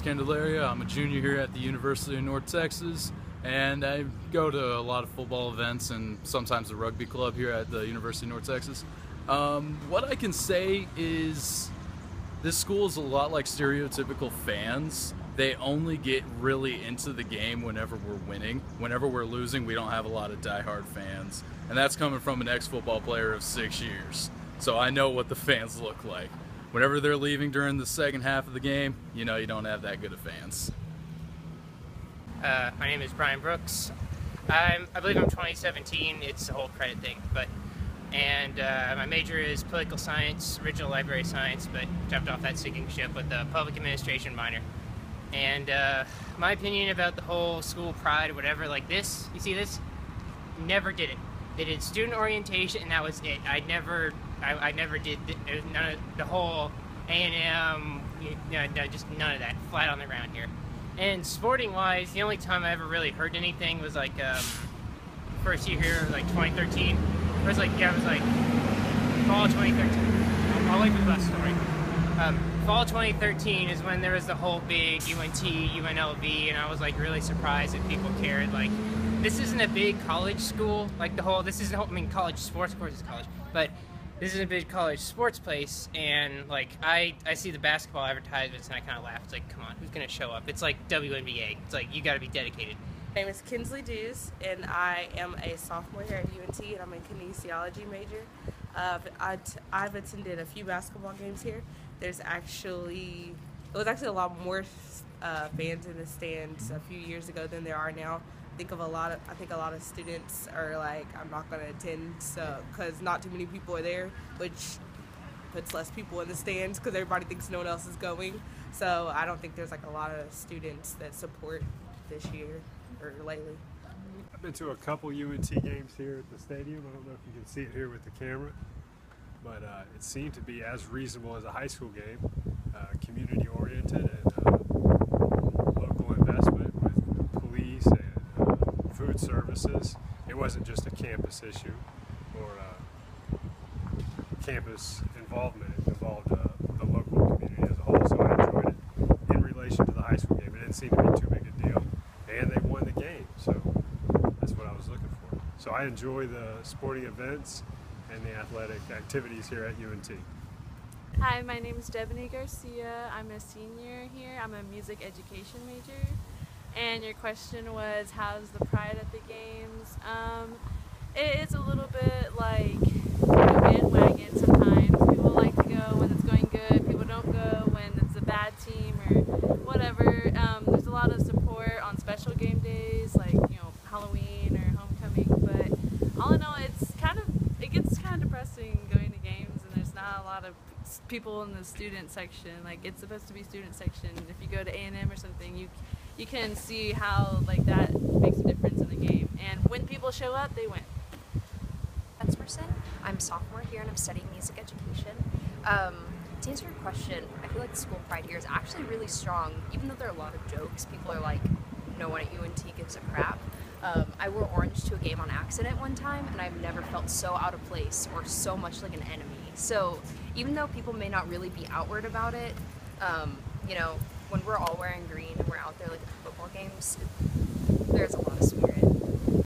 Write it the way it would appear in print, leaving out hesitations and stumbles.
Alex Candelaria. I'm a junior here at the University of North Texas, and I go to a lot of football events and sometimes the rugby club here at the University of North Texas. What I can say is this school is a lot like stereotypical fans. They only get really into the game whenever we're winning. Whenever we're losing, we don't have a lot of diehard fans. And that's coming from an ex-football player of 6 years. So I know what the fans look like. Whenever they're leaving during the second half of the game, you know you don't have that good of fans. My name is Brian Brooks. I believe I'm 2017. It's a whole credit thing, and my major is political science, original library science, but jumped off that sinking ship with a public administration minor. And my opinion about the whole school pride or whatever, like this, you see this? Never did it. They did student orientation, and that was it. I never did none of the whole A&M, no, just none of that. Flat on the ground here. And sporting-wise, the only time I ever really heard anything was like first year here, like 2013. It was like fall 2013. I'll wait for the bus story. Fall 2013 is when there was the whole big UNT, UNLV, and I was like really surprised that people cared. Like, this isn't a big college school. Like college sports, of course it's college, but this is a big college sports place, and like I see the basketball advertisements and I kind of laugh. It's like, come on, who's gonna show up? It's like WNBA. It's like, you got to be dedicated. My name is Kinsley Dews, and I am a sophomore here at UNT, and I'm a kinesiology major. I've attended a few basketball games here. It was actually a lot more fans in the stands a few years ago than there are now. I think a lot of students are like, I'm not going to attend, so because not too many people are there, which puts less people in the stands because everybody thinks no one else is going. So I don't think there's like a lot of students that support this year or lately. I've been to a couple UNT games here at the stadium. I don't know if you can see it here with the camera, but it seemed to be as reasonable as a high school game, community oriented and local investment with police and food services. It wasn't just a campus issue or campus involvement. It involved the local community as a whole, so I enjoyed it. In relation to the high school game, it didn't seem to be too big a deal, and they won the game, so that's what I was looking for. So I enjoy the sporting events and the athletic activities here at UNT. Hi, my name is Debony Garcia. I'm a senior here. I'm a music education major. And your question was, how's the pride at the games? It is a little bit like a bandwagon sometimes. People like to go when it's going good. People don't go when it's a bad team or whatever. There's a lot of support on special game days like, Halloween or homecoming. But all in all, it gets kind of depressing going to games, and there's not a lot of people in the student section. Like, it's supposed to be student section. If you go to A&M or something, you can see how like that makes a difference in the game. And when people show up, they win. Spencerson. I'm a sophomore here and I'm studying music education. To answer your question, I feel like the school pride here is actually really strong. Even though there are a lot of jokes, people are like, no one at UNT gives a crap. I wore orange to a game on accident one time, and I've never felt so out of place or so much like an enemy. So even though people may not really be outward about it, when we're all wearing green and we're out there like at football games, there's a lot of spirit.